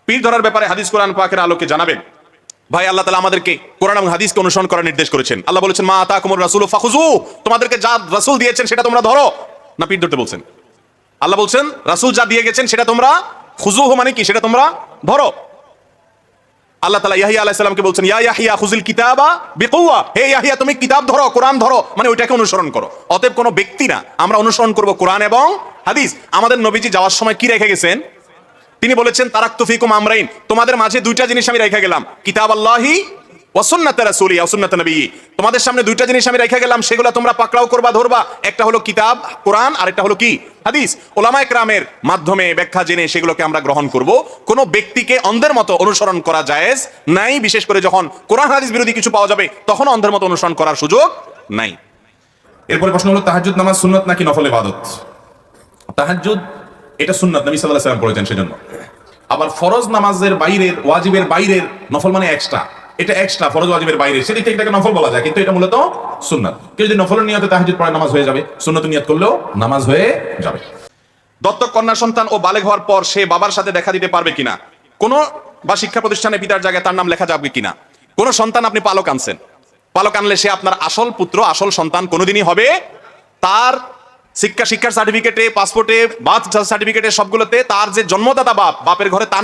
পীর ধরার ব্যাপারে হাদিস কোরআন পাকের আলোকে জানাবেন। ভাই, আল্লাহ তাআলা আমাদেরকে কোরআন এবং হাদিসকে অনুসরণ করার নির্দেশ করেছেন। আল্লাহ বলেছেন, মা আতাকুমুর রাসূলু ফাখুযু, তোমাদেরকে যা রাসূল দিয়েছেন সেটা তোমরা ধরো। না পীর ধরতে বলছেন? আল্লাহ বলছেন রাসূল যা দিয়ে গেছেন সেটা তোমরা খুযুহু মানে কি, সেটা তোমরা ধরো। আল্লাহ তাআলা ইয়াহইয়া আলাইহিস সালামকে বলছেন, ইয়া ইয়াহইয়া খুযিল কিতাবা বিকুওয়া, হে ইয়াহইয়া তুমি কিতাব ধরো, কোরআন ধরো, মানে ওইটাকে অনুসরণ করো। অতএব কোনো ব্যক্তি না, আমরা অনুসরণ করব কোরআন এবং হাদিস। আমাদের নবীজি যাওয়ার সময় কি রেখে গেছেন? তিনি বলেছেন, তারাকতু ফিকুম আমরাইন, তোমাদের মাঝে দুইটা জিনিস আমি রেখে গেলাম, কিতাব আল্লাহি ওয়া সুন্নাত রাসূলি ওয়া সুন্নাত নবী। তোমাদের সামনে দুইটা জিনিস আমি রেখে গেলাম, সেগুলো তোমরা পাকড়াও করবা, ধরবা। একটা হলো কিতাব কোরআন, আর একটা হলো কি হাদিস। ওলামায়ে কেরামের মাধ্যমে ব্যাখ্যা জেনে সেগুলোকে আমরা গ্রহণ করব। কোনো ব্যক্তিকে অন্ধের মতো অনুসরণ করা জায়েজ নাই, বিশেষ করে যখন কোরআন হাদিস বিরোধী কিছু পাওয়া যাবে তখন অন্ধের মতো অনুসরণ করার সুযোগ নাই। এরপরে প্রশ্ন হলো, তাহাজ্জুদ নামাজ সুন্নাত নাকি নফল ইবাদত? তাহাজ্জুদ এটা সুন্নাত, নবী সাল্লাল্লাহু আলাইহি ওয়াসাল্লাম পড়েছেন সেজন্য। আবার ফরজ নামাজের বাইরের, ওয়াজিবের বাইরের, নফল মানে এক্সট্রা, এটা এক্সট্রা ফরজ ওয়াজিবের বাইরে, সেদিক থেকে এটাকে নফল বলা যায়, কিন্তু এটা মূলত সুন্নাত। কেউ যদি নফলের নিয়তে তাহাজ্জুদ পড়ে নামাজ হয়ে যাবে, সুন্নাতের নিয়ত করলেও নামাজ হয়ে যাবে। দত্তক কন্যা সন্তান ও বালেগ হওয়ার পর সে বাবার সাথে দেখা দিতে পারবে কিনা, কোনো বা শিক্ষা প্রতিষ্ঠানে পিতার জায়গায় তার নাম লেখা যাবে কিনা। কোন সন্তান আপনি পালক আনছেন, পালক আনলে সে আপনার আসল পুত্র, আসল সন্তান কোনোদিনই হবে। তার শিক্ষার সার্টিফিকেটে, পাসপোর্টে, বার্থ সার্টিফিকেটে, সবগুলোতে তার যে জন্মদাতা বাপের ঘরে তার নাম